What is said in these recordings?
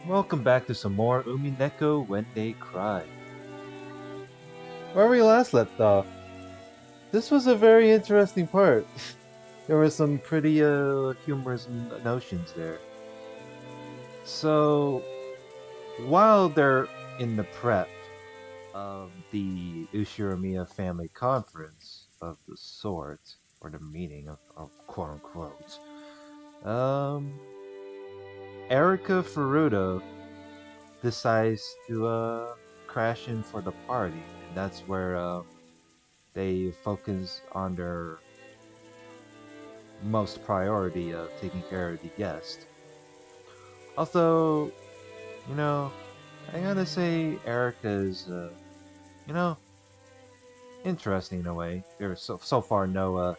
Welcome back to some more Umineko When They Cry. Where we last left off, this was a very interesting part. There were some pretty humorous notions there. So, while they're in the prep of the Ushiromiya family conference of the sort, or the meeting of quote unquote, um, Erika Furuta decides to crash in for the party, and that's where they focus on their most priority of taking care of the guest. Also, you know, I gotta say Erica is, you know, interesting in a way. There's so far no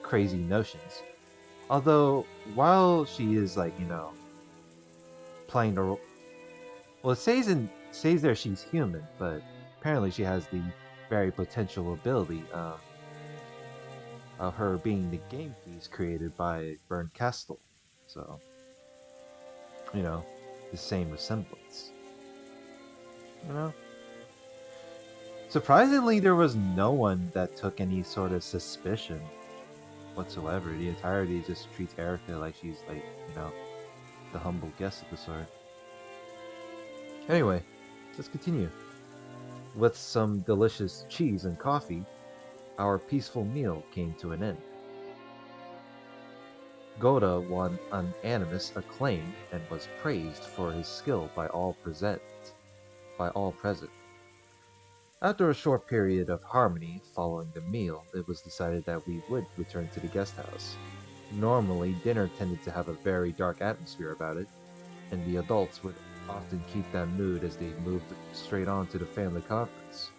crazy notions. Although while she is like playing the role, well, it says there she's human, but apparently she has the very potential ability of her being the game piece created by Bern Castle. So, you know, the same resemblance. You know? Surprisingly, there was no one that took any sort of suspicion whatsoever. The entirety just treats Erica like she's like, the humble guest of the sort. Anyway, let's continue. With some delicious cheese and coffee, our peaceful meal came to an end. Goda won unanimous acclaim and was praised for his skill by all present. After a short period of harmony following the meal, it was decided that we would return to the guest house. Normally, dinner tended to have a very dark atmosphere about it, and the adults would often keep that mood as they moved straight on to the family conference.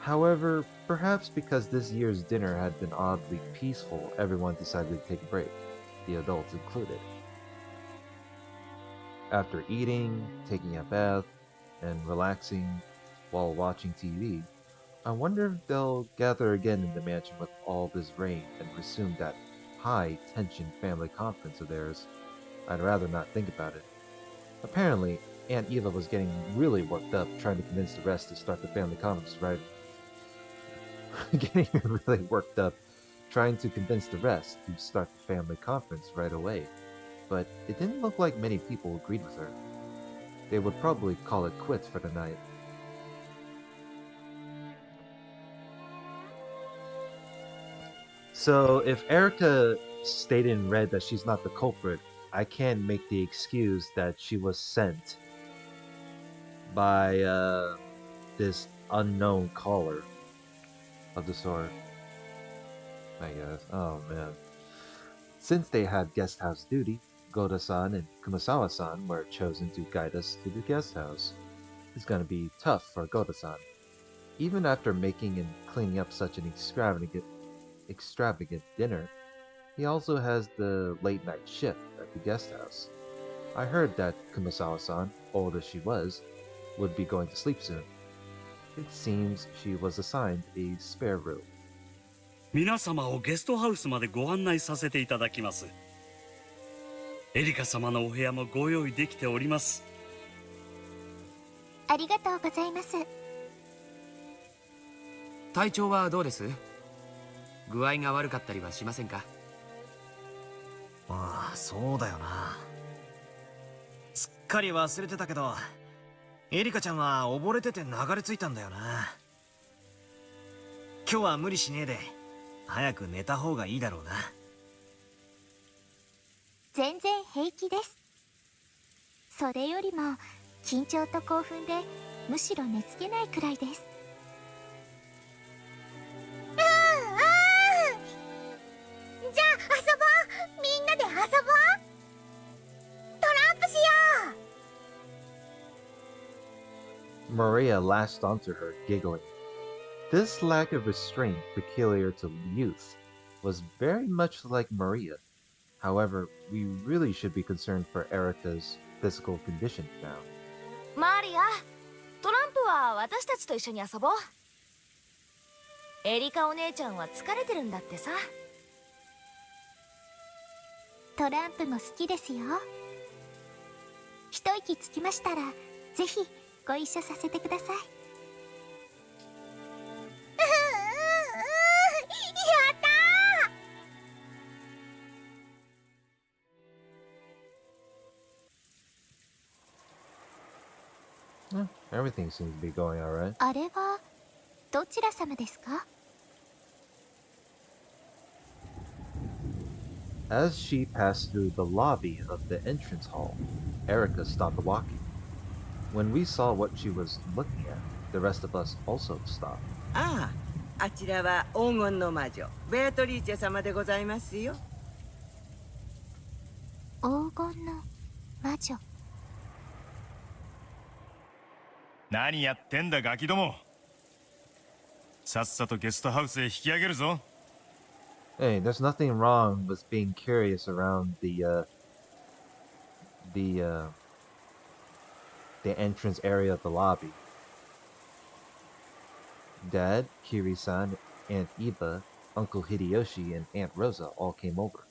However, perhaps because this year's dinner had been oddly peaceful, everyone decided to take a break, the adults included. After eating, taking a bath, and relaxing while watching TV, I wonder if they'll gather again in the mansion with all this rain and resume that high tension family conference of theirs. I'd rather not think about it. Apparently, Aunt Eva was getting really worked up trying to convince the rest to start the family conference right getting really worked up trying to convince the rest to start the family conference right away. But it didn't look like many people agreed with her. They would probably call it quits for the night. So if Erica stated in red that she's not the culprit, I can't make the excuse that she was sent by this unknown caller of the sort. I guess. Oh man. Since they had guest house duty, Goda-san and Kumasawa-san were chosen to guide us to the guest house. It's gonna be tough for Goda-san. Even after making and cleaning up such an extravagant dinner, he also has the late night shift at the guest house. I heard that Kumasawa-san, old as she was, would be going to sleep soon. It seems she was assigned a spare room. 皆様をゲストハウスまでご案内させていただきます。エリカ様のお部屋もご用意できております。ありがとうございます。体調はどうです？具合が悪かったりはしませんか？ああ、そうだよな。すっかり忘れてたけど、エリカちゃんは溺れてて流れ着いたんだよな。今日は無理しねえで、早く寝た方がいいだろうな。全然平気です。それよりも緊張と興奮でむしろ寝つけないくらいです。じゃあ遊ぼう。みんなで遊ぼう。トランプしよう。 Maria latched onto her, giggling. This lack of restraint peculiar to youth was very much like Maria. However, we really should be concerned for Erika's physical condition now. マリア、トランプは私たちと一緒に遊ぼう。エリカお姉ちゃんは疲れてるんだってさ。トランプも好きですよ。一息つきましたらぜひご一緒させてください。やった Everything seems to be going alright. あれはどちら様ですか？ As she passed through the lobby of the entrance hall, Erika stopped walking. When we saw what she was looking at, the rest of us also stopped. ああ、あちらは黄金の魔女ベアトリーチェ様でございますよ。黄金の魔女。何やってんだガキども。さっさとゲストハウスへ引き上げるぞ。Hey, there's nothing wrong with being curious around the entrance area of the lobby. Dad, Kiri-san, Aunt Eva, Uncle Hideyoshi, and Aunt Rosa all came over.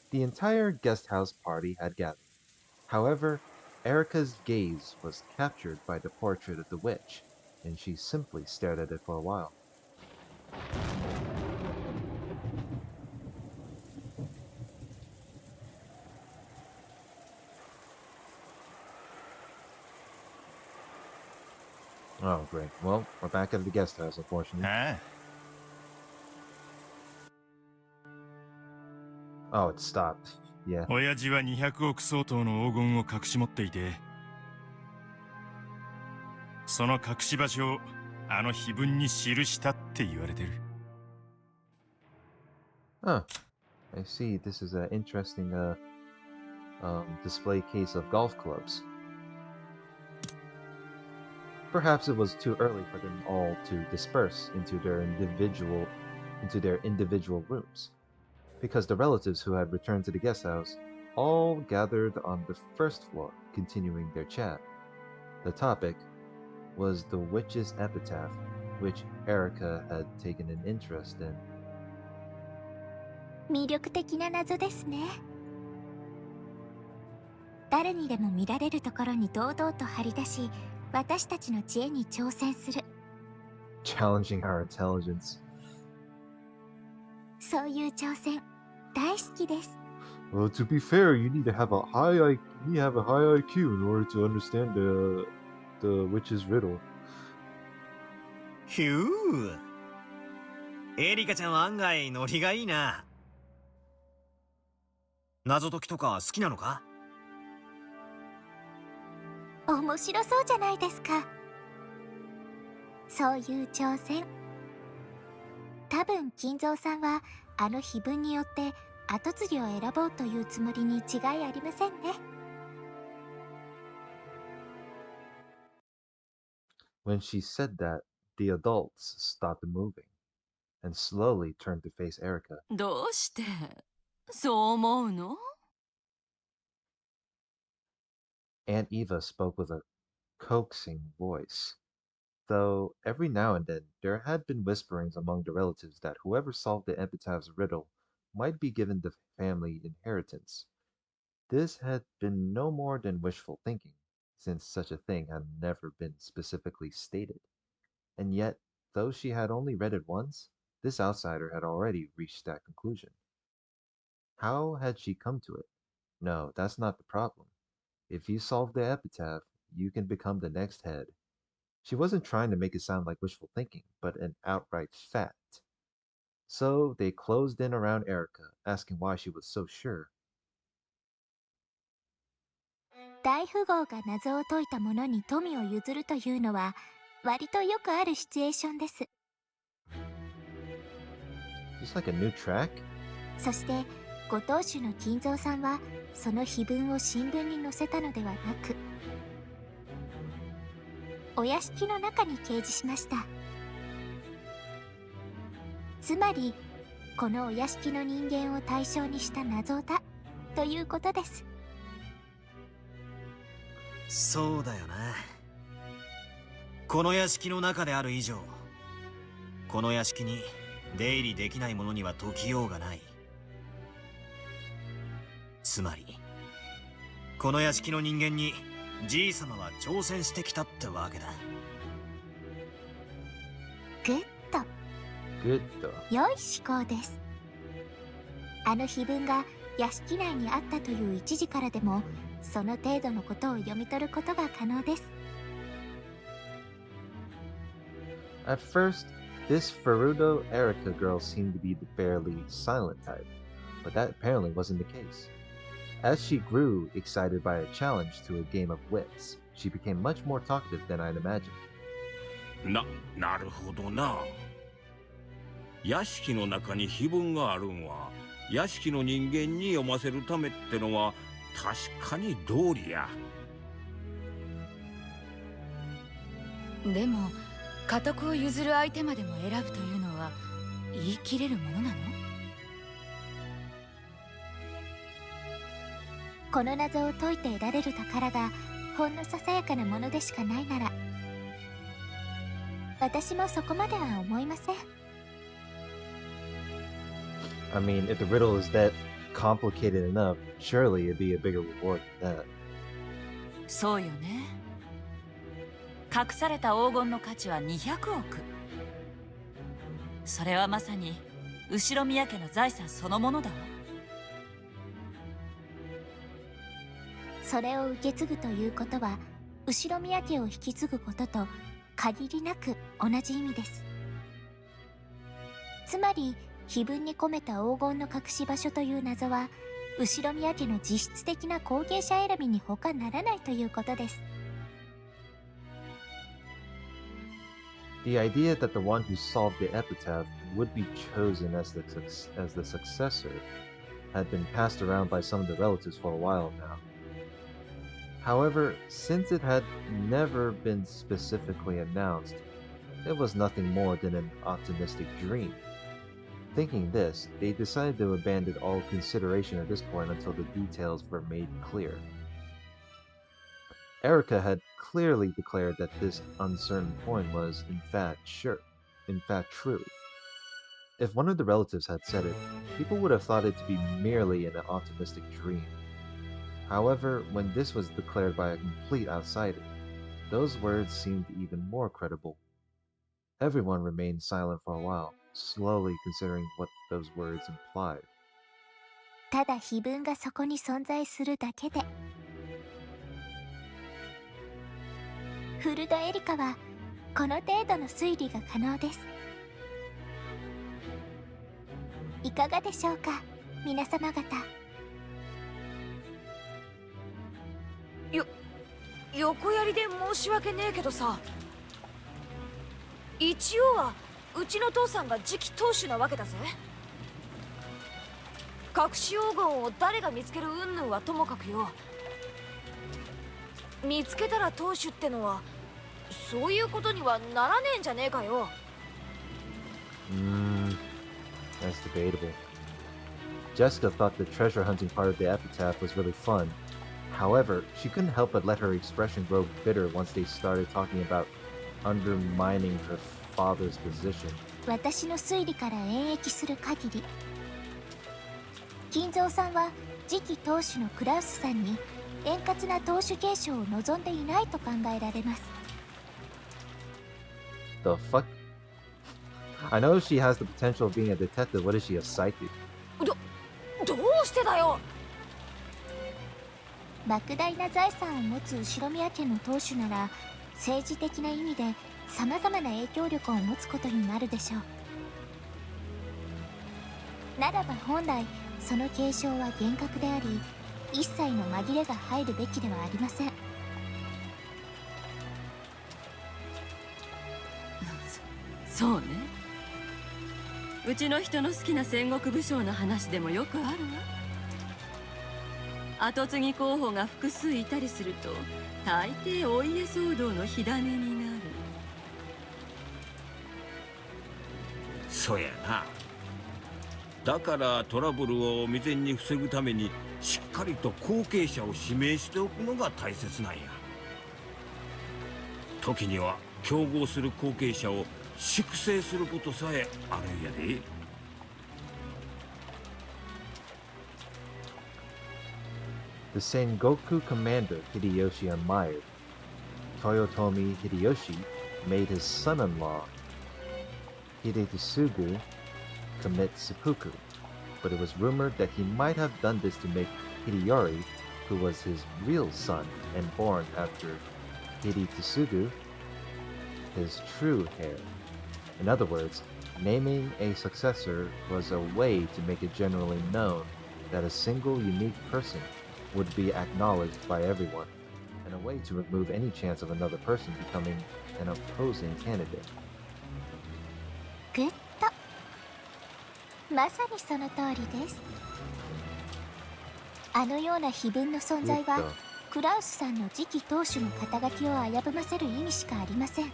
The entire guest house party had gathered. However, Erika's gaze was captured by the portrait of the witch, and she simply stared at it for a while. Oh, great. Well, we're back at the guest house, unfortunately. あ Oh, it stopped. Yeah. あ、親父は200億相当の黄金を隠し持っていて、その隠し場所をあの碑文に記したって言われてる。Huh. I see. This is an interesting display case of golf clubs. Perhaps it was too early for them all to disperse into their individual rooms, because the relatives who had returned to the guest house all gathered on the first floor, continuing their chat. The topic was the witch's epitaph, which Erika had taken an interest in. 魅力的な謎ですね。誰にでも見られるところに堂々と張り出し、私たちの知恵に挑戦する。Challenging our intelligence. そういう挑戦、大好きです。Well, to be fair, you need to have a high IQ in order to understand the witch's riddle. ひゅー。エリカちゃんは案外ノリがいいな。謎解きとか好きなのか？面白そうじゃないですか。そういう挑戦。多分金蔵さんはあの碑文によって跡継ぎを選ぼうというつもりに違いありませんね。When she said that, the adults stopped moving and slowly turned to face Erika. どうしてそう思うの？ Aunt Eva spoke with a coaxing voice, though every now and then there had been whisperings among the relatives that whoever solved the epitaph's riddle might be given the family inheritance. This had been no more than wishful thinking, since such a thing had never been specifically stated. And yet, though she had only read it once, this outsider had already reached that conclusion. How had she come to it? No, that's not the problem. If you solve the epitaph, you can become the next head. She wasn't trying to make it sound like wishful thinking, but an outright fact. So they closed in around Erika, asking why she was so sure. 大富豪が謎を解いた者に富を譲るというのは割とよくあるシチュエーションです。Just like a new track? そしてご当主の金蔵さんはその碑文を新聞に載せたのではなく、お屋敷の中に掲示しました。つまりこのお屋敷の人間を対象にした謎だということです。そうだよな。この屋敷の中である以上、この屋敷に出入りできない者には解きようがない。つまりこの屋敷の人間にじい様は挑戦してきたってわけだ。グッド。Good. 良い思考です。あの碑文が屋敷内にあったという一時からでもその程度のことを読み取ることが可能です。At first, this Ferudo Erika girl seemed to be the fairly silent type, but that apparently wasn't the case. As she grew excited by a challenge to a game of wits, she became much more talkative than I'd imagined. なるほどな。屋敷の中に碑文があるんは屋敷の人間に読ませるためってのは確かに道理や。でも家督を譲る相手までも選ぶというのは言い切れるものなの？この謎を解いて得られる宝がほんのささやかなものでしかないなら、私もそこまでは思いません。I mean, if the riddle is that complicated enough, surely it'd be a bigger reward than that. そうよね。隠された黄金の価値は200億。それはまさに後宮家の財産そのものだわ。それを受け継ぐということは後宮家を引き継ぐことと限りなく同じ意味です。つまり碑文に込めた黄金の隠し場所という謎は後宮家の実質的な後継者選びに他ならないということです。The idea that the one who solved the epitaph would be chosen as the successor had been passed around by some of the relatives for a while now. However, since it had never been specifically announced, it was nothing more than an optimistic dream. Thinking this, they decided to abandon all consideration at this point until the details were made clear. Erika had clearly declared that this uncertain point was, in fact, true. If one of the relatives had said it, people would have thought it to be merely an optimistic dream. However, when this was declared by a complete outsider, those words seemed even more credible. Everyone remained silent for a while, slowly considering what those words implied. ただ碑文がそこに存在するだけで、フルドエリカはこの程度の推理が可能です。いかがでしょうか、皆様方。横やりで申し訳ねえけどさ、一応はうちの父さんが次期当主なわけだぜ。隠し黄金を誰が見つける云々はともかくよ、見つけたら当主ってのはそういうことにはならねえんじゃねえかよ。That's debatable. Jessica thought the treasure hunting part of the epitaph was really fun. However, she couldn't help but let her expression grow bitter once they started talking about undermining her father's position. 私の推理から演繹する限り、金蔵さんは次期当主のクラウスさんに円滑な当主継承を望んでいないと考えられます。The fuck? I know she has the potential of being a detective. What is she, a psychic? どうしてだよ。莫大な財産を持つ後宮家の当主なら政治的な意味でさまざまな影響力を持つことになるでしょう。ならば本来その継承は厳格であり、一切の紛れが入るべきではありません。そうね。うちの人の好きな戦国武将の話でもよくあるわ。跡継ぎ候補が複数いたりすると大抵お家騒動の火種になる。そやな。だからトラブルを未然に防ぐためにしっかりと後継者を指名しておくのが大切なんや。時には競合する後継者を粛清することさえあるんやで。The Sengoku commander Hideyoshi admired. Toyotomi Hideyoshi made his son-in-law Hidetsugu commit seppuku, but it was rumored that he might have done this to make Hideyori, who was his real son and born after Hidetsugu, his true heir. In other words, naming a successor was a way to make it generally known that a single unique person would be acknowledged by everyone, and a way to remove any chance of another person becoming an opposing candidate. グッド。まさにその通りです。あのような碑文の存在はクラウスさんの次期当主の肩書きを危ぶませる意味しかありません。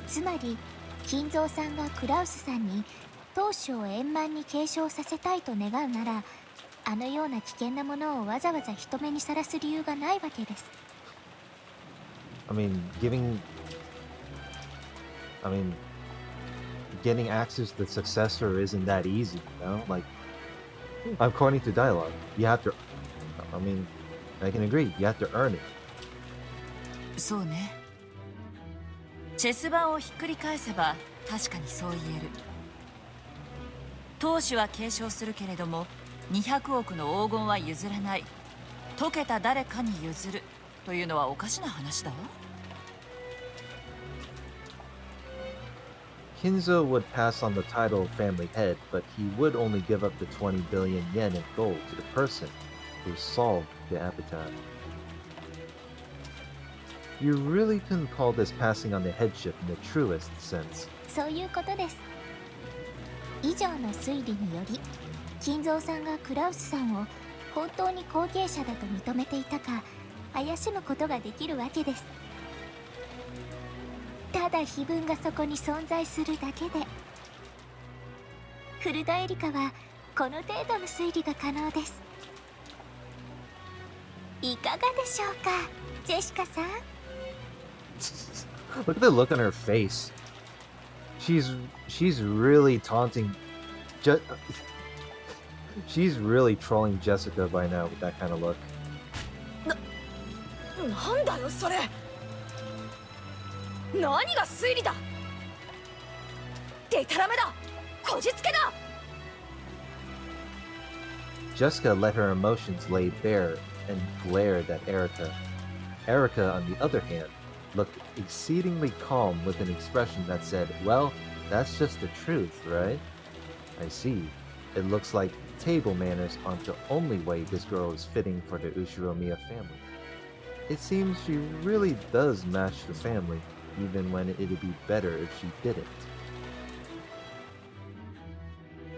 つまり金蔵さんがクラウスさんに当主を円満に継承させたいと願うなら、あのような危険なものをわざわざ人目にさらす理由がないわけです。Getting access to the successor isn't that easy, you know? Like, according to dialogue, you have to, I can agree, you have to earn it. そうね。チェス盤をひっくり返せば確かにそう言える。当主は継承するけれども200億の黄金は譲らない。解けた誰かに譲るというのはおかしな話だわ。Kinzo would pass on the title of family head, but he would only give up the 20 billion yen in gold to the person who solved the epitaph. You really couldn't call this passing on the headship in the truest sense. そういうことです。以上の推理により、金蔵さんがクラウスさんを本当に後継者だと認めていたか怪しむことができるわけです。ただ碑文がそこに存在するだけで、古田エリカはこの程度の推理が可能です。いかがでしょうか、ジェシカさん。Look at the look on her face. She's really taunting. She's really trolling Jessica by now with that kind of look. なんだよそれ。何が推理だ。デタラメだ。こじつけだ。Jessica let her emotions lay bare and glared at Erika. Erika, on the other hand, looked exceedingly calm with an expression that said, "Well, that's just the truth, right? I see. It looks like table manners aren't the only way this girl is fitting for the Ushiromiya family. It seems she really does match the family, even when it'd be better if she didn't."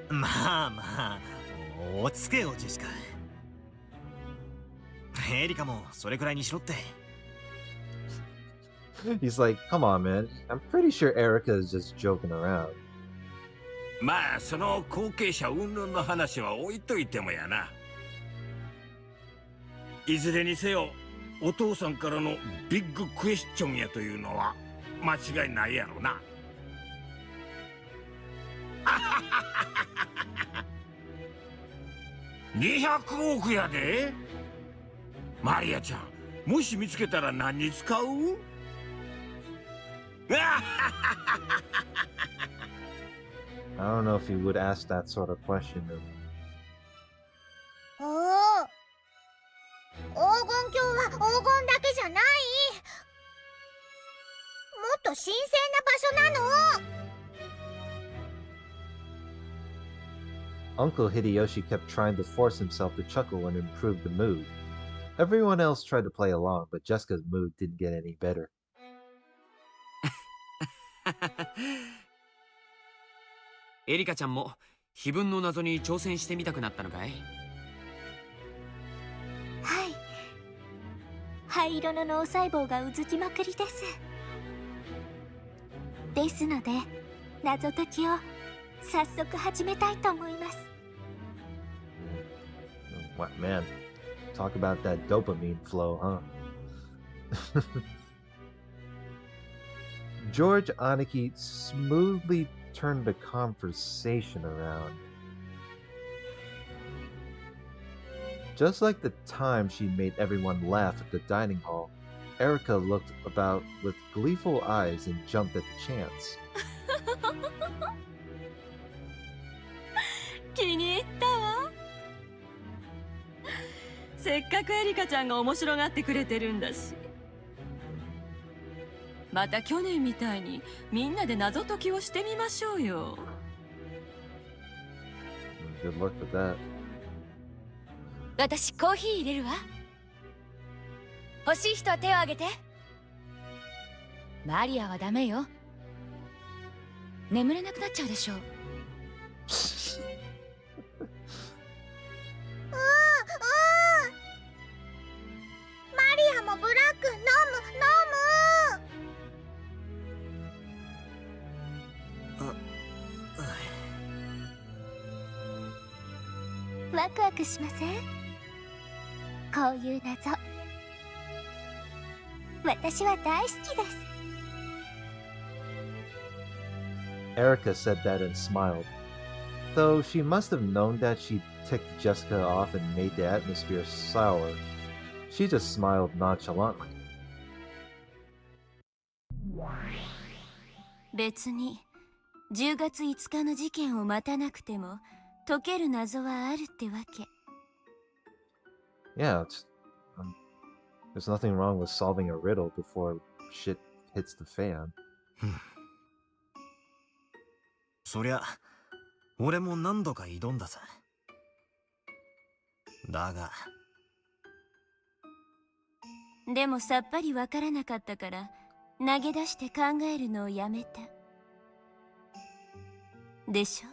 まあまあ、落ち着けよジェシカ。エリカもそれくらいにしろって。He's like, "Come on, man. I'm pretty sure Erika is just joking around." まあその後継者云々の話は置いといてもやな。いずれにせよお父さんからのビッグクエスチョンやというのは間違いないやろな。200億やで。マリアちゃん、もし見つけたら何に使う？I don't know if he would ask that sort of question. おお、黄金鏡は黄金だけじゃない。もっと神聖な場所なの。Uncle Hideyoshi kept trying to force himself to chuckle and improve the mood. Everyone else tried to play along, but Jessica's mood didn't get any better. エリカちゃんも碑文の謎に挑戦してみたくなったのかい？はい。灰色の脳細胞がうずきまくりです。ですので、謎解きを早速始めたいと思います。What, man, talk about that dopamine flow, huh? George Aniki smoothly turned the conversation around. Just like the time she made everyone laugh at the dining hall, Erika looked about with gleeful eyes and jumped at the chance. 気に入ったわ。せっかくエリカちゃんが面白がってくれてるんだし。また去年みたいにみんなで謎解きをしてみましょうよ。Good luck with that. 私コーヒー入れるわ。欲しい人は手を挙げて。マリアはダメよ。眠れなくなっちゃうでしょ。マリアもブラック飲む。ワクワクしません？こういう謎、私は大好きです。 Erika said that and smiled. Though she must have known that she ticked Jessica off and made the atmosphere sour, she just smiled nonchalantly. 別に10月5日の事件を待たなくても解ける謎はあるってわけ。 Yeah, there's nothing wrong with solving a riddle before shit hits the fan. そりゃ俺も何度か挑んださ。だがでもさっぱりわからなかったから投げ出して考えるのをやめたでしょ。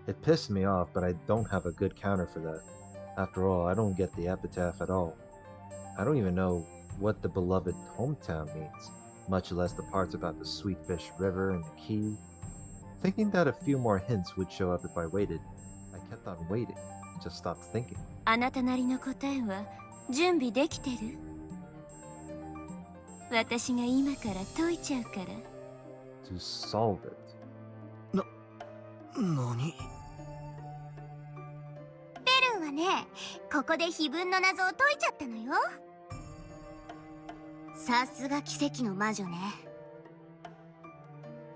It pissed me off, but I don't have a good counter for that. After all, I don't get the epitaph at all. I don't even know what the beloved hometown means, much less the parts about the Sweetfish River and the key. Thinking that a few more hints would show up if I waited, I kept on waiting and just stopped thinking. あなたなりの答えは準備できてる？私が今から解いちゃうから。 To solve it. 何？ベルンはね、ここで碑文の謎を解いちゃったのよ。さすが奇跡の魔女ね。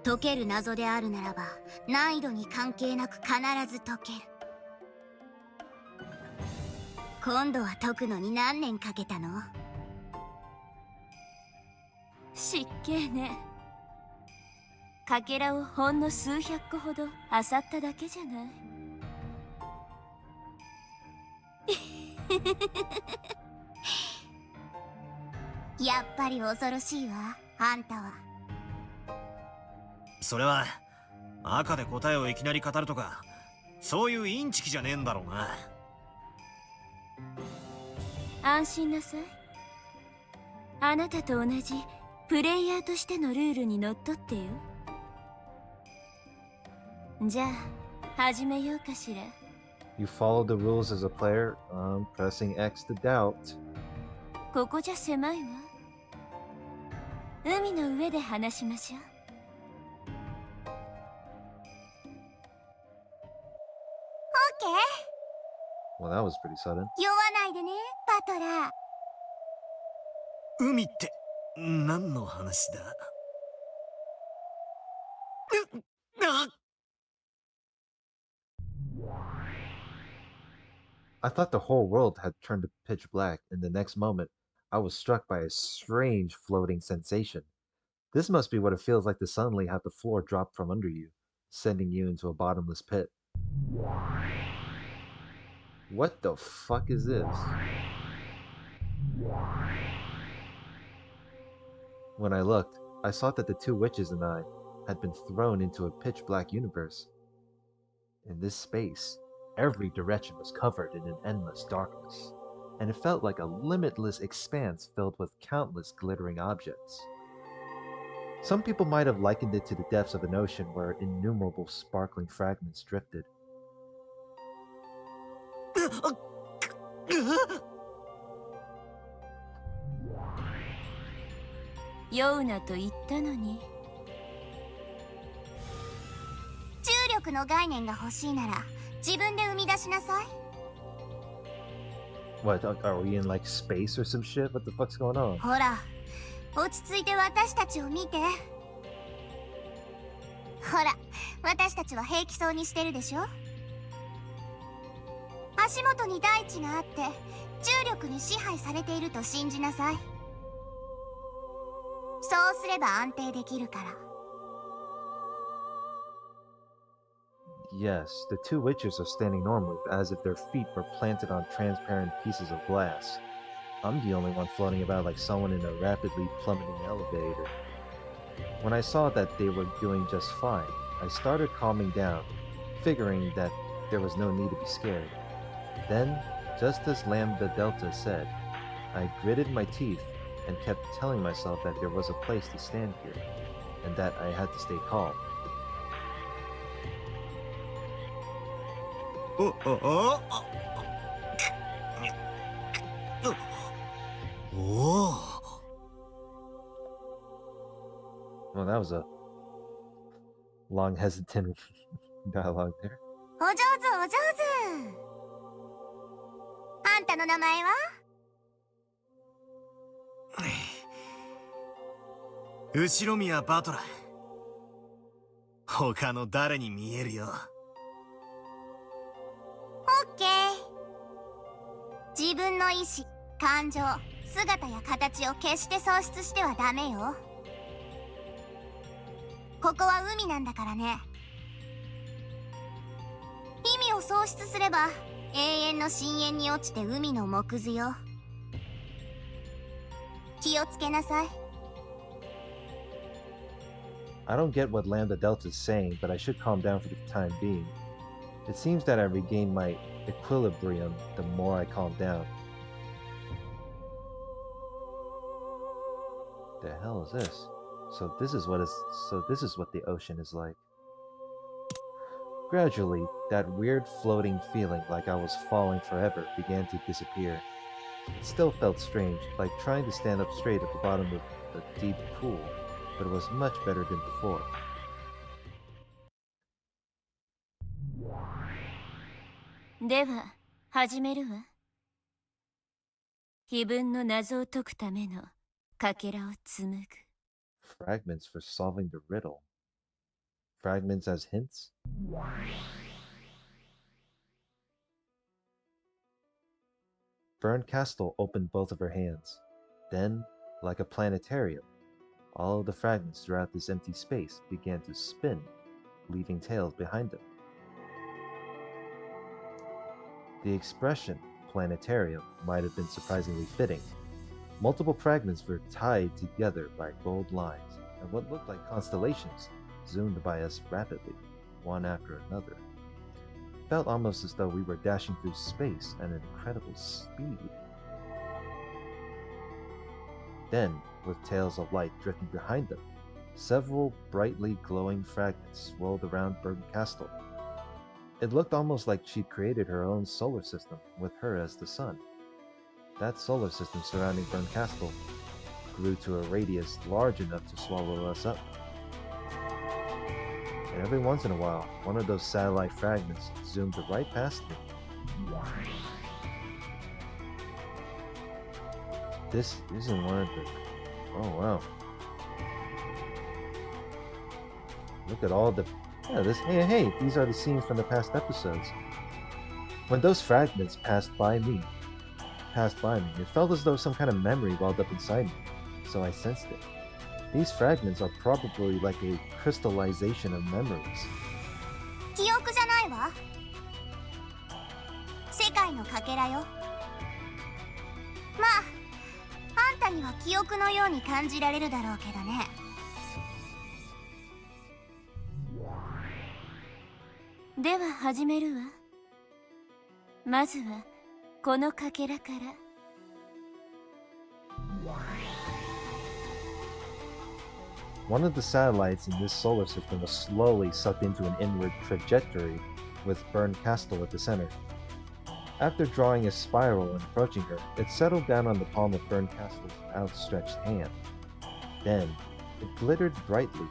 解ける謎であるならば難易度に関係なく必ず解ける。今度は解くのに何年かけたの？失敬ね。かけらをほんの数百個ほど漁っただけじゃない。やっぱり恐ろしいわ、あんたは。それは赤で答えをいきなり語るとかそういうインチキじゃねえんだろうな。安心なさい。あなたと同じプレイヤーとしてのルールにのっとってよ。じゃあ始めようかしら。 You follow the rules as a player. I'm pressing X to doubt. ここじゃ狭いわ。海の上で話しましょう。オッケー。 Well, that was pretty sudden. 酔わないでね、パトラー。海って何の話だ？I thought the whole world had turned to pitch black, and the next moment, I was struck by a strange floating sensation. This must be what it feels like to suddenly have the floor drop from under you, sending you into a bottomless pit. What the fuck is this? When I looked, I saw that the two witches and I had been thrown into a pitch black universe. In this space, every direction was covered in an endless darkness, and it felt like a limitless expanse filled with countless glittering objects. Some people might have likened it to the depths of an ocean where innumerable sparkling fragments drifted. 酔うなと言ったのに。重力の概念が欲しいなら自分で生み出しなさい。 What, are we in like space or some shit? What the fuck's going on? ほら、落ち着いて私たちを見て。ほら、私たちは平気そうにしてるでしょ。足元に大地があって重力に支配されていると信じなさい。そうすれば安定できるから。 Yes, the two witches are standing normally, as if their feet were planted on transparent pieces of glass. I'm the only one floating about like someone in a rapidly plummeting elevator. When I saw that they were doing just fine, I started calming down, figuring that there was no need to be scared. Then, just as Lambda Delta said, I gritted my teeth and kept telling myself that there was a place to stand here, and that I had to stay calm. Well, that was a long, hesitant dialogue there. お上手お上手。あんたの名前は？後宮バトラー。他の誰に見えるよ。オッケー。自分の意志、感情、姿や形を決して喪失してはダメよ。ここは海なんだからね。意味を喪失すれば永遠の深淵に落ちて海の藻屑よ。気をつけなさい。 I don't get what Lambda Delta is saying, but I should calm down for the time being. It seems that I regain my equilibrium the more I calm down. The hell is this? So this is what the ocean is like. Gradually, that weird floating feeling like I was falling forever began to disappear. It still felt strange, like trying to stand up straight at the bottom of a deep pool, but it was much better than before. では始めるわ。碑文の謎を解くためのかけらを紡ぐ。 Fragments for solving the riddle. Fragments as hints? Fern Castle opened both of her hands. Then, like a planetarium, all of the fragments throughout this empty space began to spin, leaving tails behind them. The expression, planetarium, might have been surprisingly fitting. Multiple fragments were tied together by gold lines, and what looked like constellations zoomed by us rapidly, one after another. It felt almost as though we were dashing through space at an incredible speed. Then, with tails of light drifting behind them, several brightly glowing fragments swirled around Burton Castle. It looked almost like she'd created her own solar system, with her as the sun. That solar system surrounding Burn Castle grew to a radius large enough to swallow us up. And every once in a while, one of those satellite fragments zoomed right past me. This isn't one of the... Oh wow. Look at all the... Yeah, hey, these are the scenes from the past episodes. When those fragments passed by me, it felt as though some kind of memory welled up inside me, so I sensed it. These fragments are probably like a crystallization of memories. 記憶じゃないわ。世界のかけらよ。まあ、あんたには記憶のように感じられるだろうけどね。では始めるわ。まずはこのかけらから。One of the satellites in this solar system was slowly sucked into an inward trajectory, with Burn Castle at the center. After drawing a spiral and approaching her, it settled down on the palm of Burn Castle's outstretched hand. Then, it glittered brightly,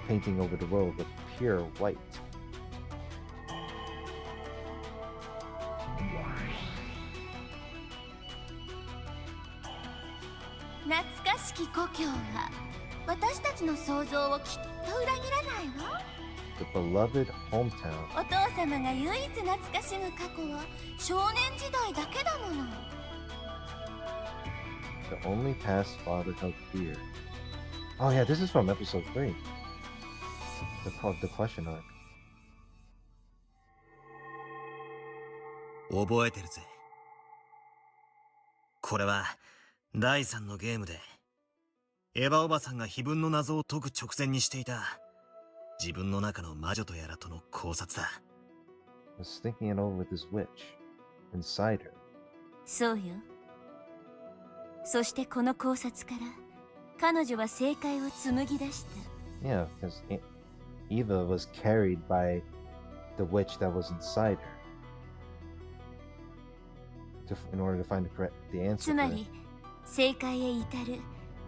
painting over the world with pure white. 懐かしき故郷は私たちの想像をきっと裏切らないわ。 The beloved hometown. お父様が唯一懐かしむ過去は少年時代だけだもの。 The only past father held dear. Oh yeah, this is from episode 3. The question arc. 覚えてるぜ。これは第3のゲームでエヴァおばさんが碑文の謎を解く直前にしていた自分の中の魔女とやらとの考察だ。Was thinking it over with this witch inside her. そうよ。そしてこの考察から彼女は正解を紡ぎ出した。 Yeah, because Eva was carried by the witch that was inside her in order to find the answer. つまり正解へ至る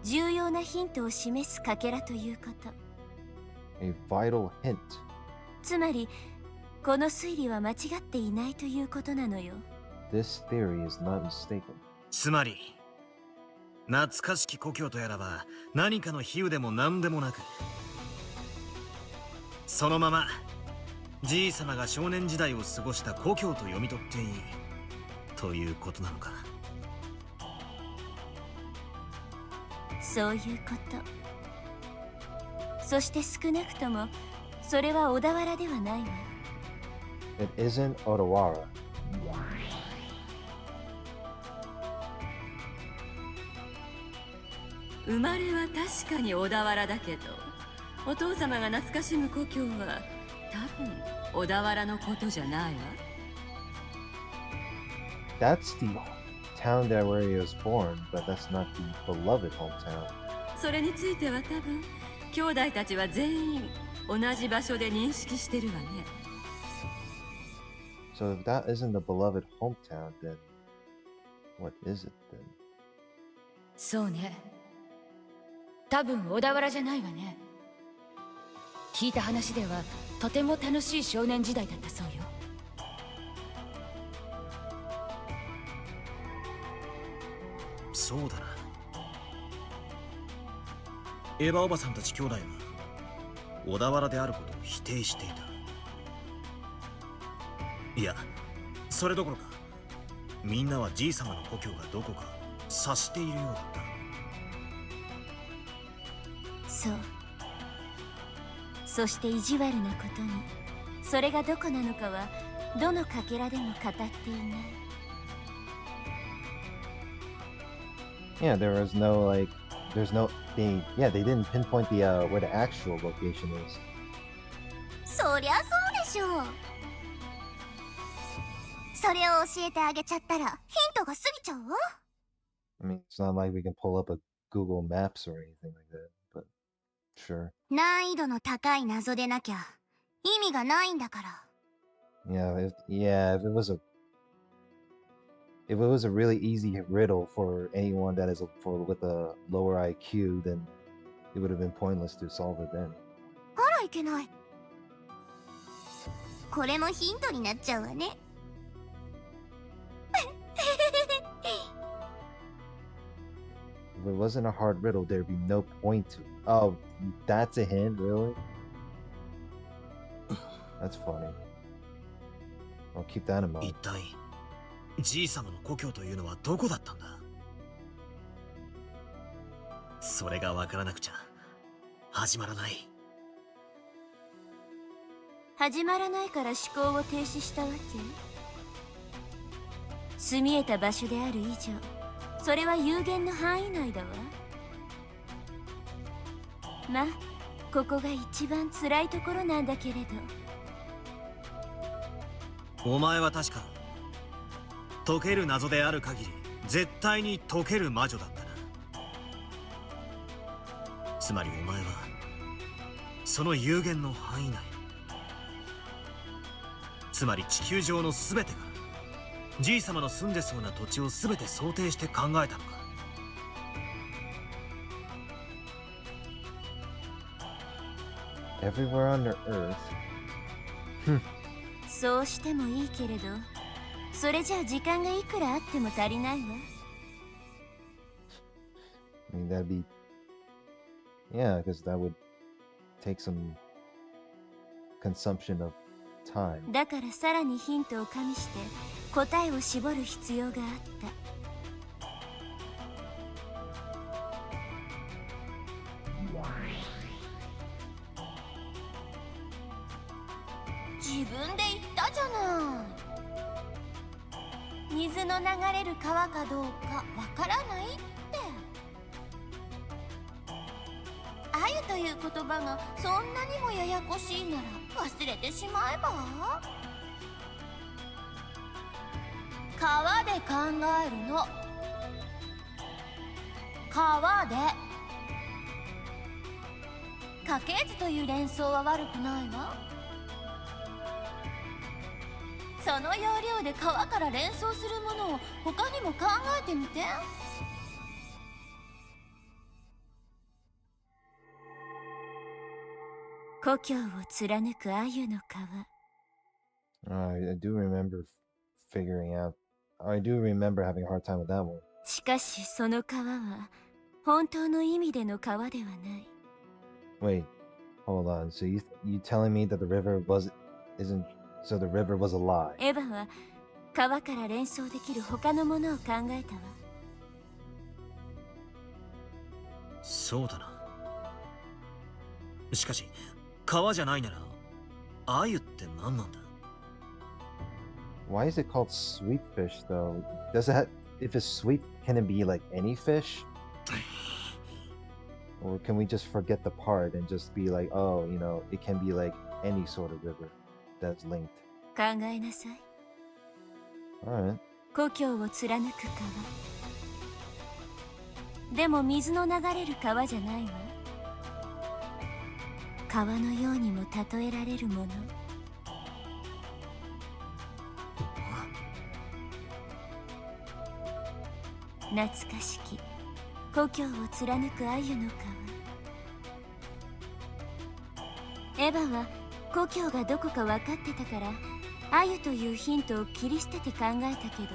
重要なヒントを示すかけらということ。 A vital hint. つまりこの推理は間違っていないということなのよ。 This theory is not mistaken. つまり懐かしき故郷とやらは何かの比喩でも何でもなく、そのままじいさまが少年時代を過ごした故郷と読み取っていいということなのか。そういうこと。そして少なくともそれは小田原ではないわ。 It isn't Odawara. 生まれは確かに小田原だけど、お父様が懐かしむ故郷は多分小田原のことじゃないわ。 That's the town that where he was born, but that's not the beloved hometown. それについては多分兄弟たちは全員同じ場所で認識してるわね。 So if that isn't the beloved hometown, then what is it then? そうね。多分小田原じゃないわね。聞いた話ではとても楽しい少年時代だったそうよ。そうだな。エヴァおばさんたち兄弟は小田原であることを否定していた。いや、それどころかみんなはじいさまの故郷がどこか察しているようだった。そう。そして意地悪なことにそれがどこなのかはどのかけらでも語っていない。 Yeah, there was no there's no they didn't pinpoint the where the actual location is. そりゃそうでしょう。それを教えてあげちゃったらヒントが過ぎちゃうわ。 I mean, it's not like we can pull up a Google Maps or anything like that, but sure. 難易度の高い謎でなきゃ意味がないんだから。 If it was a really easy riddle for anyone that is with a lower IQ, then it would have been pointless to solve it then. あらいけない。これもヒントになっちゃうわね。If it wasn't a hard riddle, there'd be no point to. Oh, that's a hint, really? That's funny. I'll keep that in mind. 一体じいさまの故郷というのはどこだったんだ。それがわからなくちゃ始まらない。始まらないから思考を停止したわけ。住み得た場所である以上それは有限の範囲内だわ。まあここが一番辛いところなんだけれど。お前は確か解ける謎である限り絶対に解ける魔女だったな。つまりお前はその有限の範囲内、つまり地球上の全てからじいさまの住んでそうな土地を全て想定して考えたのか。Everywhere on the earth. そうしてもいいけれど、それじゃあ時間がいくらあっても足りないわ。I mean, that'd be... Yeah, because that would take some consumption of time. だからさらにヒントを加味して答えを絞る必要があった。自分で言ったじゃない。水の流れる川かどうかわからないって。あゆという言葉がそんなにもややこしいなら忘れてしまえば。川で考えるの。川で。家系図という連想は悪くないわ。その要領で川から連想するものを他にも考えてみて。故郷を貫く鮎の川。I do remember figuring out. I do remember having a hard time with that one. しかしその川は本当の意味での川ではない。Wait, hold on. So you telling me that the river isn't so the river was a lie? エヴァは川から連想できる他のものを考えたわ。そうだな。しかし川じゃないなら鮎って何なんだ？ Why is it called sweet fish though? Does it have, if it's sweet, can it be like any fish? Or can we just forget the part and just be like, oh, you know, it can be like any sort of river that's linked? 考えなさい。Alright. 故郷を貫く川。でも水の流れる川じゃないわ。川のようにも例えられるもの。懐かしき故郷を貫く鮎の川。エヴァは故郷がどこか分かってたから鮎というヒントを切り捨てて考えたけど、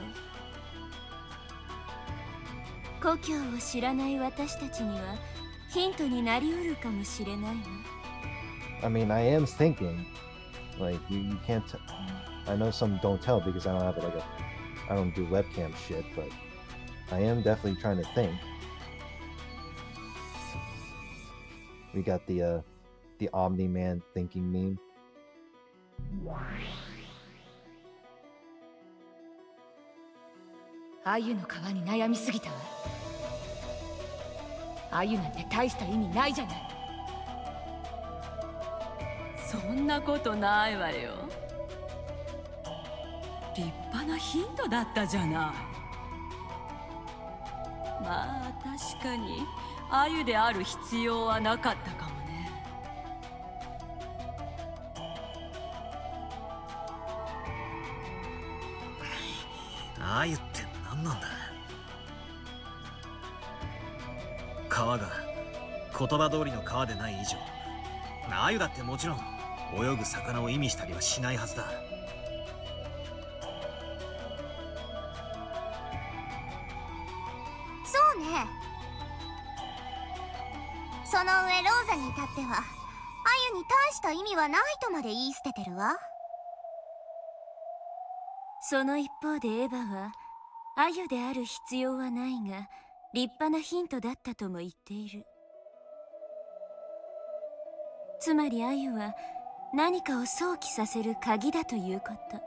故郷を知らない私たちにはヒントになりうるかもしれないわ。I mean, I am thinking, like, you can't, I know some don't tell because I don't have like I don't do webcam shit, but I am definitely trying to think. We got the Omni-Man thinking meme. 鮎の川に悩みすぎたわ。鮎なんて大した意味ないじゃない。そんなことないわよ。立派なヒントだったじゃない。まあ確かに鮎である必要はなかったかもね。鮎って何なんだ？川が言葉通りの川でない以上、鮎だってもちろん泳ぐ魚を意味したりはしないはずだ。そうね。その上ローザに至っては鮎に大した意味はないとまで言い捨ててるわ。その一方でエヴァは鮎である必要はないが立派なヒントだったとも言っている。つまり鮎は何かを想起させる鍵だということ。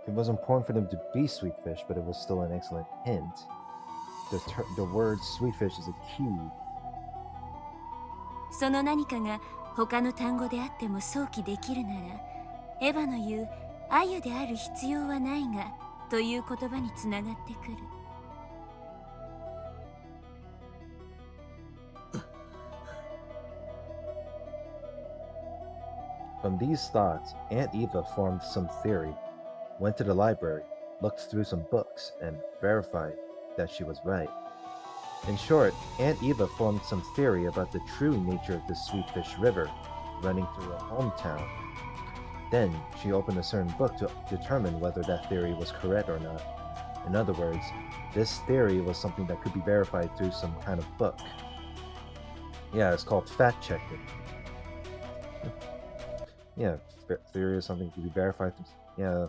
It was important for them to be sweet fish, but it was still an excellent hint. The word sweet fish is a key. その何かが他の単語であっても想起できるなら、エヴァの言う鮎である必要はないがという言葉につながってくる。From these thoughts, Aunt Eva formed some theory, went to the library, looked through some books, and verified that she was right. In short, Aunt Eva formed some theory about the true nature of the Sweetfish River running through her hometown. Then she opened a certain book to determine whether that theory was correct or not, In other words, this theory was something that could be verified through some kind of book. Yeah, it's called fact checking. Yeah, theory is something to be verified through. Yeah,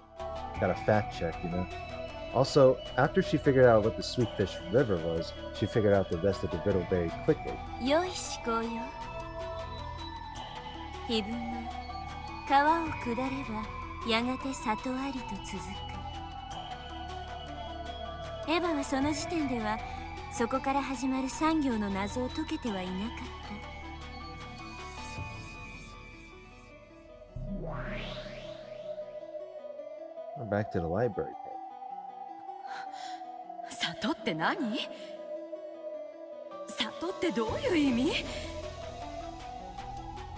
gotta fact check, you know. Also, after she figured out what the Sweetfish River was, she figured out the rest of the riddle very quickly. 良い思考よ。碑文は川を下ればやがて里ありと続く。エヴァはその時点ではそこから始まる産業の謎を解けてはいなかった。Back to the library. 里って何？里ってどういう意味？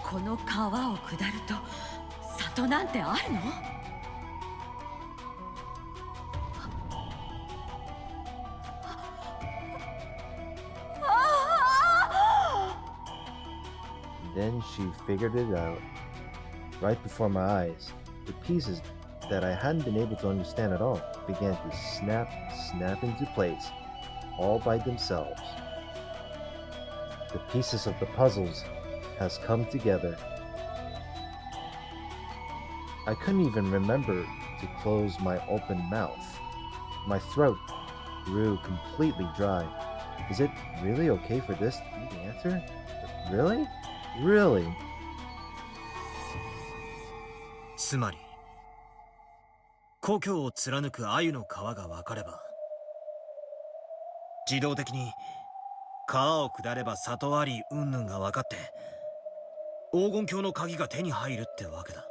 この川を下ると里なんてあるの？Then she figured it out right before my eyes. The pieces that I hadn't been able to understand at all began to snap into place, all by themselves. The pieces of the puzzles has come together. I couldn't even remember to close my open mouth. My throat grew completely dry. Is it really okay for this to be the answer? Really? Really? つまり故郷を貫く鮎の川が分かれば自動的に川を下れば里あり云々が分かって黄金鏡の鍵が手に入るってわけだ。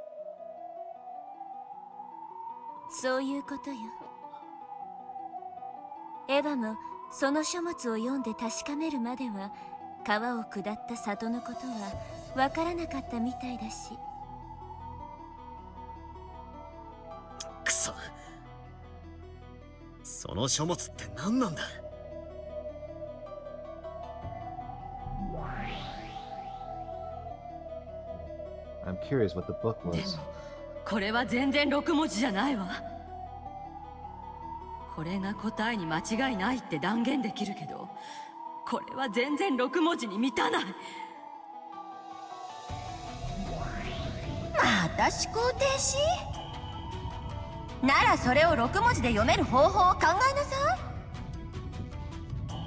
そういうことよ。エヴァもその書物を読んで確かめるまでは川を下った里のことは分からなかったみたいだし。くそ、その書物って何なんだ。I'm curious what the book was. でもこれは全然6文字じゃないわ。これが答えに間違いないって断言できるけど、これは全然6文字に満たない。また思考停止？ならそれを6文字で読める方法を考えなさい。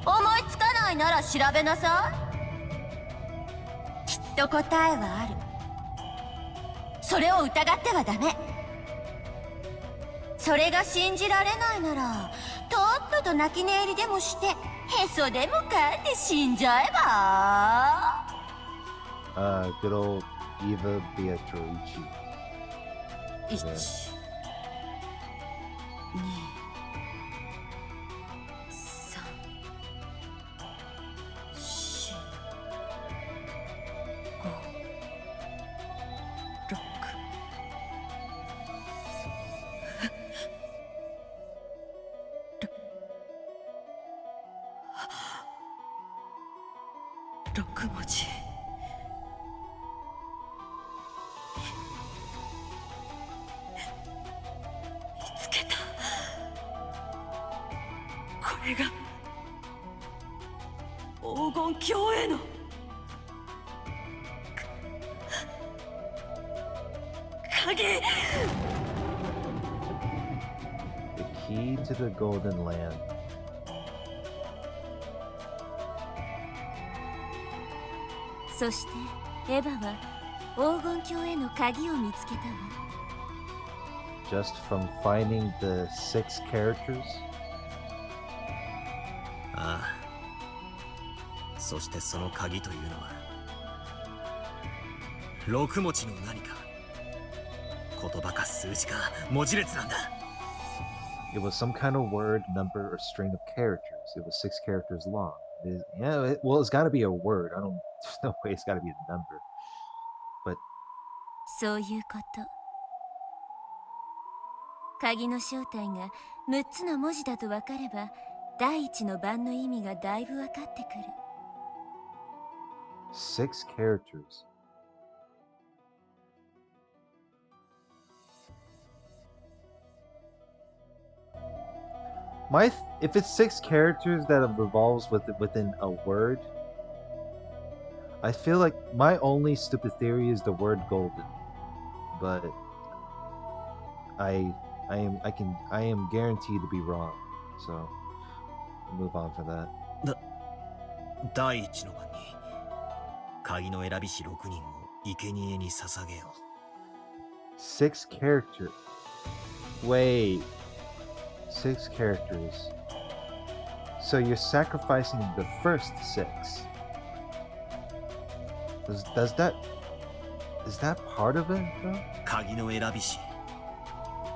思いつかないなら調べなさい。きっと答えはある。それを疑ってはダメ。それが信じられないならとっとと泣き寝入りでもしてへそでもかんで死んじゃえば。Good old Eva Beatrice. 1、2、3、4、5、6。6文字。見つけた。これが黄金鏡への鍵。 The key to the Golden Land. そしてエヴァは黄金鏡への鍵を見つけたわ。Just from finding the 6 characters? ああ。そしてその鍵というのは6文字の何か。言葉か数字か文字列なんだ。It was some kind of word, number, or string of characters. It was 6 characters long. Well, it's got to be a word. There's no way it's got to be a number. But そういうこと。鍵の正体が6つの文字だと分かれば、第一の番の意味がだいぶ分かってくる。6 characters. If it's 6 characters that revolves within a word, I feel like my only stupid theory is the word golden, but I am guaranteed to be wrong, so we'll move on for that. 第一の番に鍵の選び師6人を生贄に捧げよう。 6 characters. Wait. 6 characters. So you're sacrificing the first 6. Does that... Is that part of it, though? 鍵の選び師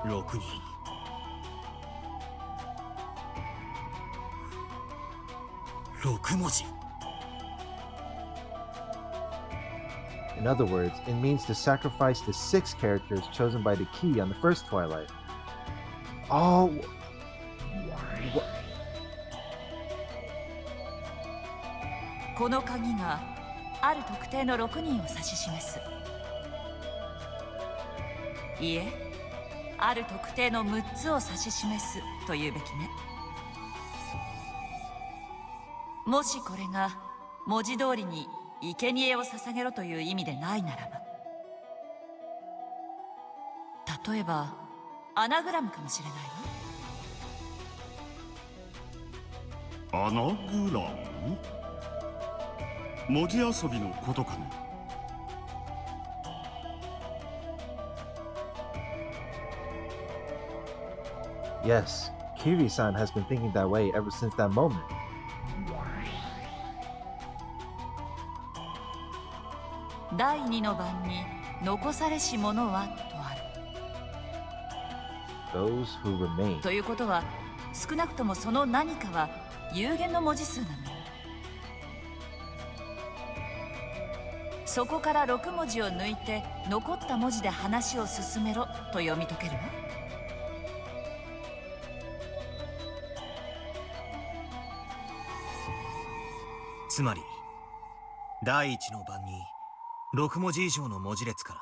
6人。6文字。 In other words, it means to sacrifice the 6 characters chosen by the key on the first Twilight. Oh... What? この鍵がある特定の6人を指し示す。いえ、ある特定の6つを指し示すというべきね。もしこれが文字通りに生贄を捧げろという意味でないならば、例えばアナグラムかもしれないわ。アナグラム？文字遊びのことかね。Yes, Kiri-san has been thinking that way ever since that moment. 第2の番に残されし者はとある。 Those who remain. ということは、少なくともその何かは有限の文字数なのよ。そこから6文字を抜いて残った文字で話を進めろと読み解けるわ。つまり第一の番に6文字以上の文字列から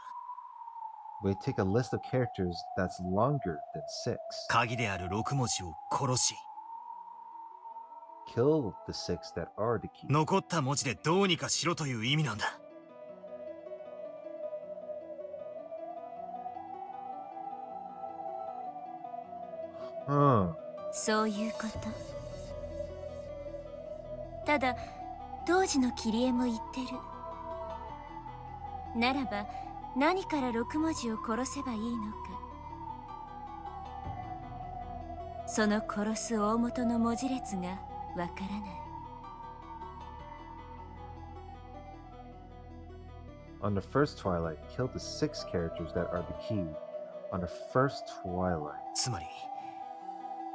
We take a list of characters that's longer than 6. 鍵である6文字を殺し Kill the 6 that are the key. 残った文字でどうにかしろという意味なんだ。そういうこと。ただ当時の切り絵も言ってる。ならば何から6文字を殺せばいいのか。その殺す大元の文字列がわからない。On the first Twilight, kill the 6 characters that are the key. On the first Twilight. つまり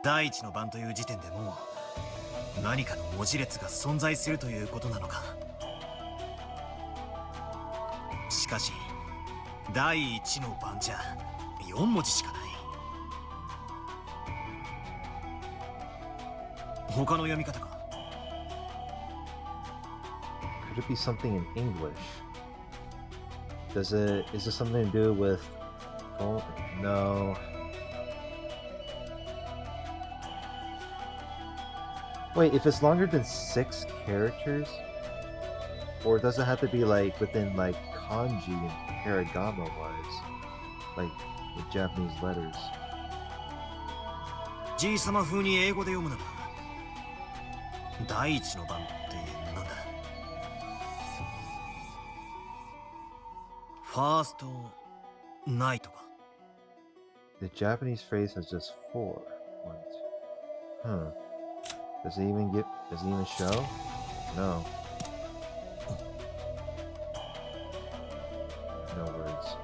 第一の番という時点でもう何かの文字列が存在するということなのか。しかし第一の番じゃ4文字しかない。他の読み方か。 Could it be something in English? Is it something to do with... Oh, no. Wait, if it's longer than 6 characters? Or does it have to be like within like kanji and hiragana wise? Like the Japanese letters. じいさま風に英語で読むなら第一の番ってなんだ。ファーストナイトか。 The Japanese phrase has just 4. Does it even show? No. No words.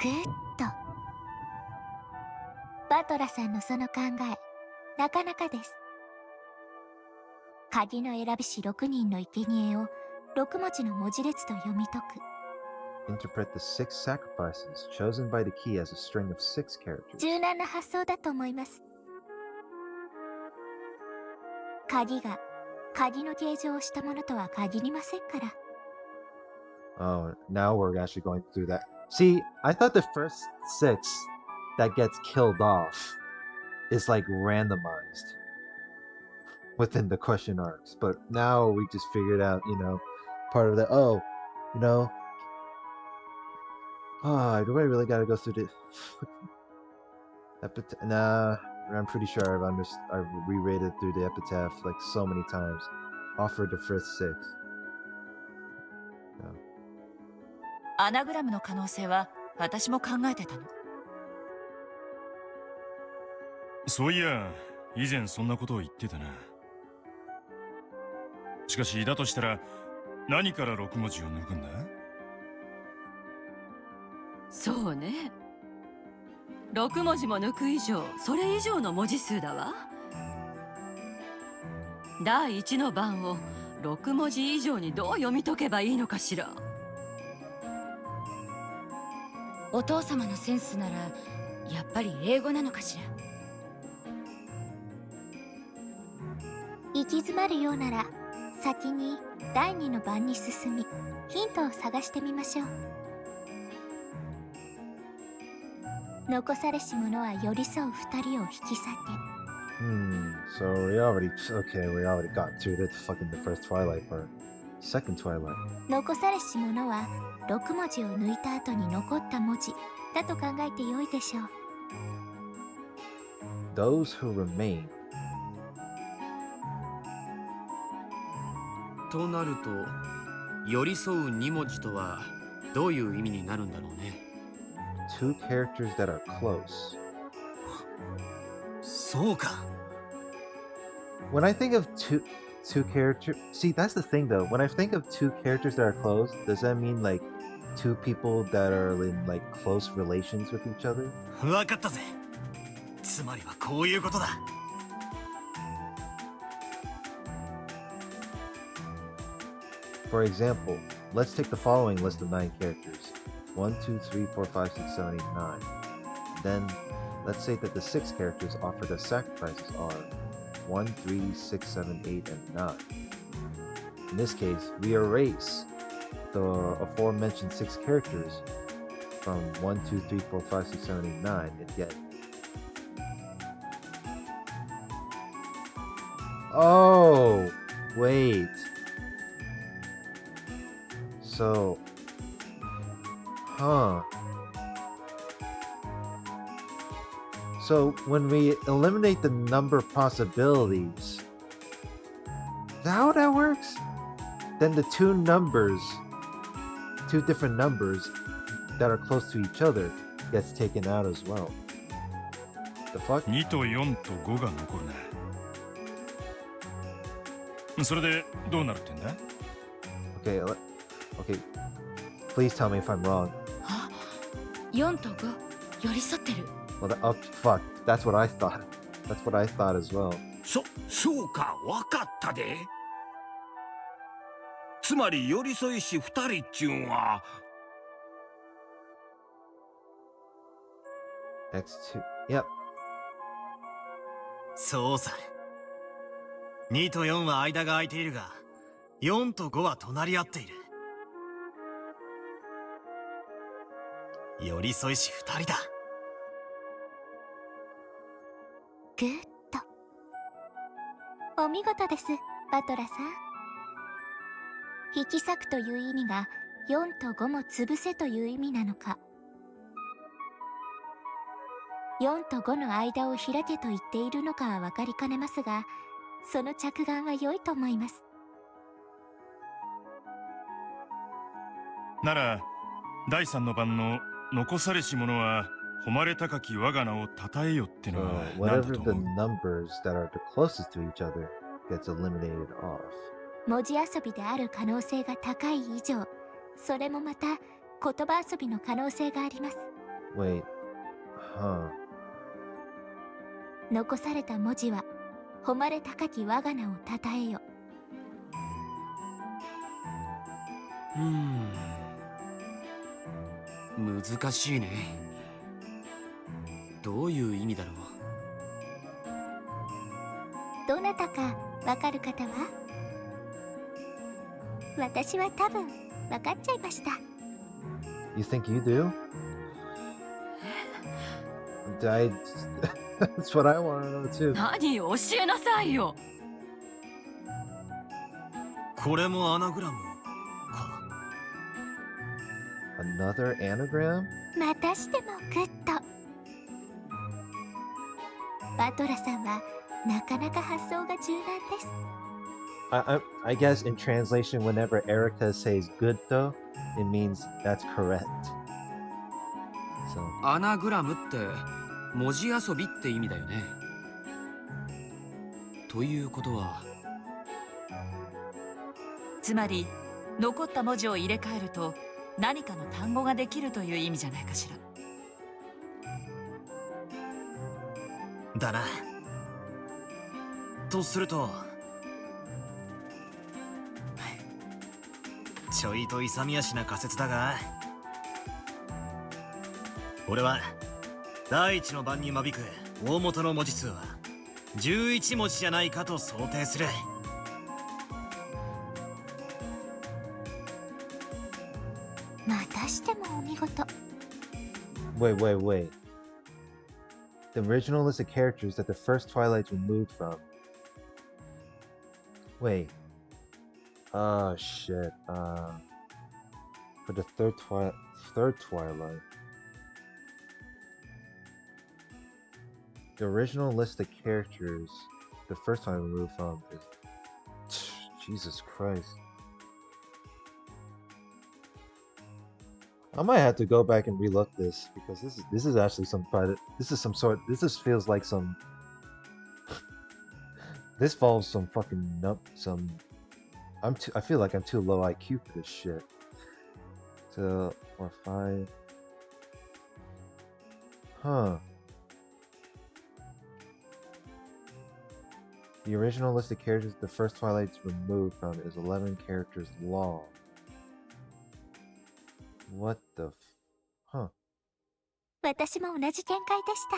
グッド。バトラさんのその考え、なかなかです。鍵の選び師6人の生贄を6文字の文字列と読み解く。Interpret the 6 sacrifices chosen by the key as a string of 6 characters. 柔軟な発想だと思います。鍵が鍵の形状をしたものとは限りませんから。Oh, now we're actually going through that See, I thought the first 6 that gets killed off is like randomized within the question arcs, but now we just figured out, you know, part of the you know, do I really gotta go through the nah, I'm pretty sure I've reread through the epitaph like so many times. Offered the first 6. No. アナグラムの可能性は私も考えてたの。そういや、以前そんなことを言ってたな。しかしだとしたら何から6文字を抜くんだ？そうね。6文字も抜く以上、それ以上の文字数だわ。第1の番を6文字以上にどう読み解けばいいのかしら。お父様のセンスならやっぱり英語なのかしら。行き詰まるようなら先に第2の番に進みヒントを探してみましょう。残されし者は寄り添う2人を引き裂け。So we already got through the first Twilight part. Second Twilight. 残されし者は6文字を抜いた後に残った文字だと考えてよいでしょう。Those who remain. となると、寄り添う2文字とはどういう意味になるんだろうね。Two characters that are close. そうか。When I think of two characters, see that's the thing though. When I think of two characters that are close, does that mean like two people that are in like close relations with each other? わかったぜ。つまりはこういうことだ。For example, let's take the following list of 9 characters. 1, 2, 3, 4, 5, 6, 7, 8, 9. Then, let's say that the 6 characters offered as sacrifices are 1, 3, 6, 7, 8, and 9. In this case, we erase the aforementioned 6 characters from 1, 2, 3, 4, 5, 6, 7, 8, 9, and get... Oh! Wait. So... So when we eliminate the number of possibilities, is that how that works? Then the two different numbers that are close to each other gets taken out as well. The fuck? 2と4と5が残るな。それでどうなるってんだ？ Okay, please tell me if I'm wrong. 4と5寄り添ってる。Well, fuck. That's what I thought. That's what I thought as well. そうか、わかったで。つまり寄り添いし2人っちゅうんは。X2. Yep. そうさ。2と4は間が空いているが、4と5は隣り合っている。寄り添いし2人だ。グッド。お見事です、バトラさん。引き裂くという意味が4と5も潰せという意味なのか、4と5の間を開けと言っているのかは分かりかねますが、その着眼は良いと思います。なら第3の番の残されし者は誉れ高き我が名を称えよってのは何だ Whatever と the 思う？ numbers that are the closest to each other gets eliminated off. 文字遊びである可能性が高い以上、それもまた言葉遊びの可能性があります。Wait. Huh. 残された文字は誉れ高き我が名を称えよ。難しいね。どういう意味だろう。どなたかわかる方は？私は多分わかっちゃいました。You think you do? That's what I want to know too. 何教えなさいよ。これもアナグラムか。Another anagram? またしてもグッド。バトラさんはなかなか発想が柔軟です。I guess in translation, whenever Erika says good though, it means that's correct. So. アナグラムって文字遊びって意味だよね。ということは、つまり残った文字を入れ替えると何かの単語ができるという意味じゃないかしら。だな。とすると、ちょいと勇み足な仮説だが、俺は第一の番に間引く大元の文字数は11文字じゃないかと想定する。またしてもお見事。Wait. The original list of characters that the first Twilight's removed from. Wait. Oh shit. For the third Twilight. The original list of characters the first time removed from is Jesus Christ. I might have to go back and relook this because this is actually some private. This feels like some. This involves some fucking some. I feel like I'm too low IQ for this shit. So 4, 5. Huh. The original list of characters the first Twilight's removed from is 11 characters long. What the Huh. 私も同じ見解でした。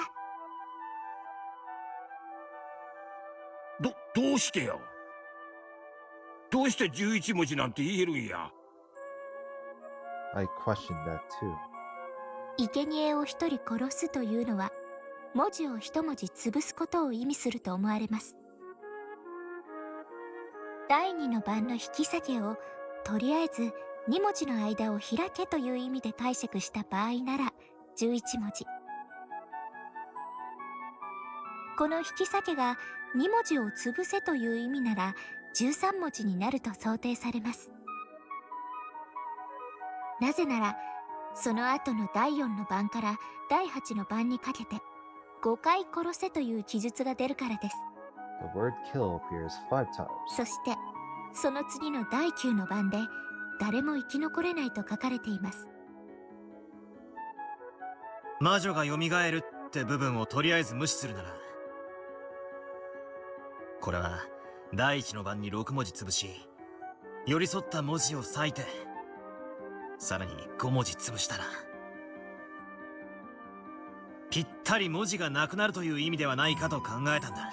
どうしてよ。どうして11文字なんて言えるんや。I questioned that too. 生贄を一人殺すというのは、文字を一文字潰すことを意味すると思われます。第二の番の引き下げを、とりあえず2文字の間を開けという意味で解釈した場合なら11文字。この引き下げが2文字を潰せという意味なら13文字になると想定されます。なぜなら、その後の第4の番から第8の番にかけて5回殺せという記述が出るからです。The word kill appears 5 times. そして、その次の第9の番で誰も生き残れないと書かれています。魔女が蘇るって部分をとりあえず無視するなら、これは第一の番に6文字潰し、寄り添った文字を割いて、さらに5文字潰したら、ぴったり文字がなくなるという意味ではないかと考えたんだ。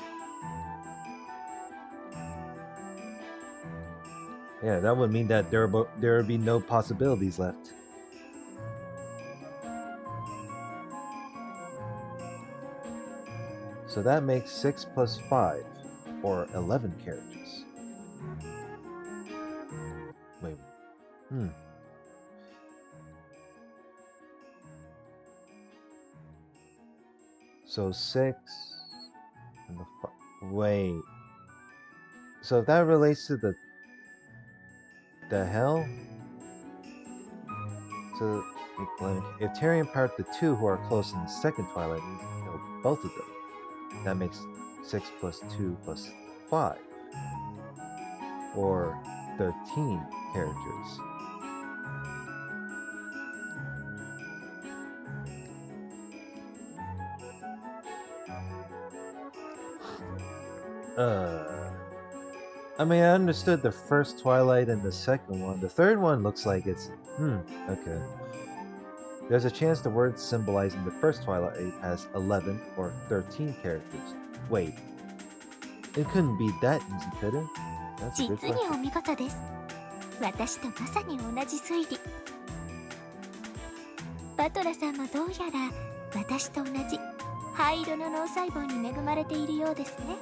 Yeah, that would mean that there would be no possibilities left. So that makes 6 plus 5, or 11 characters. Wait. So 6 and the 5. Wait. So if that relates to the hell? So if Tyrion part the two who are close in the second Twilight means to kill both of them. That makes 6 plus 2 plus 5. Or 13 characters. I mean, I understood the first Twilight and the second one. The third one looks like it's... okay. There's a chance the word symbolizing the first Twilight has 11 or 13 characters. Wait. It couldn't be that easy, could it? That's a good 実に question. お見事です。私とまさに同じ推理。バトラさんもどうやら私と同じ灰色の脳細胞に恵まれているようですね。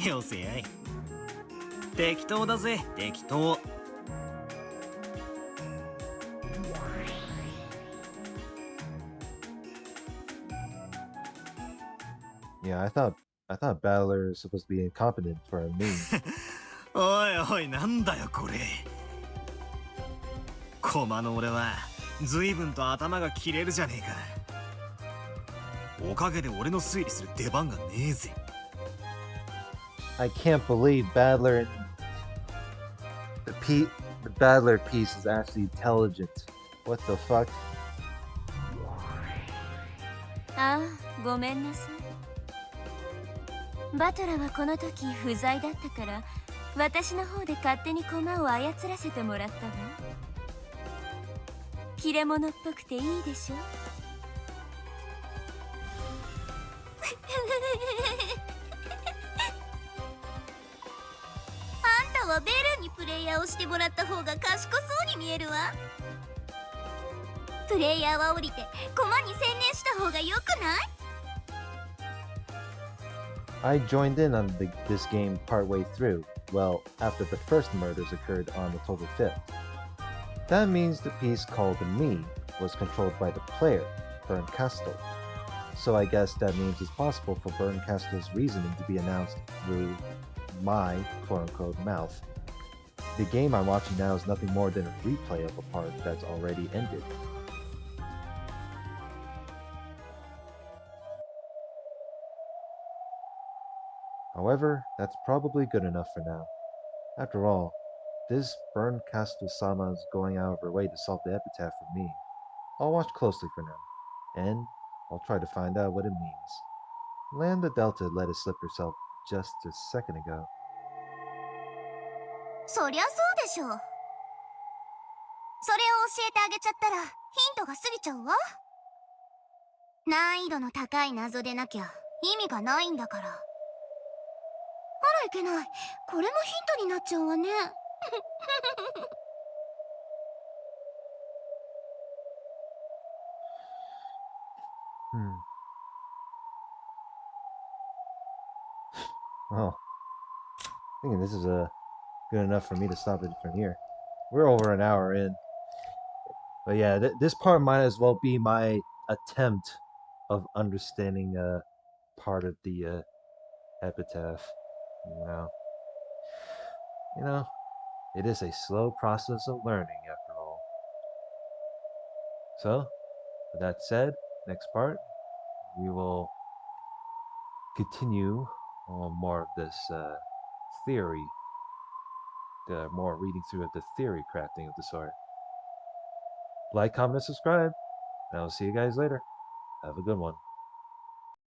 よせやい。適当だぜ、適当。Yeah, I thought Battler is supposed to be incompetent for a meme. おいおい、なんだよこれ。駒の俺は随分と頭が切れるじゃねえか。おかげで俺の推理する出番がねえぜ。I can't believe Battler the Battler piece is actually intelligent. What the fuck? ああ、ごめんなさい。バトラはこの時不在だったから、私の方で勝手に駒を操らせてもらったわ。切れ者っぽくていいでしょ。あんたはベルにプレイヤーをしてもらった方が賢そうに見えるわ。プレイヤーは降りて駒に専念した方がよくない？ I joined in on this game partway through, well, after the first murders occurred on October 5th. That means the piece called Me was controlled by the player, Berncastle. So I guess that means it's possible for Berncastle's reasoning to be announced through my quote-unquote mouth. The game I'm watching now is nothing more than a replay of a part that's already ended. However, that's probably good enough for now. After all, this Berncastle-sama is going out of her way to solve the epitaph for me. I'll watch closely for now, and I'll try to find out what it means. Lambda Delta let it slip herself just a second ago. そりゃそうでしょ。それを教えてあげちゃったらヒントが過ぎちゃうわ。難易度の高い謎でなきゃ意味がないんだから。あらいけない。これもヒントになっちゃうわね。Well, thinking this is good enough for me to stop it from here. We're over an hour in. But yeah, this part might as well be my attempt of understanding part of the epitaph. You know, it is a slow process of learning after all. So, with that said, next part we will continue on more of this theory, the more reading through of the theory crafting of the sword. Like, comment, and subscribe, and I'll see you guys later. Have a good one.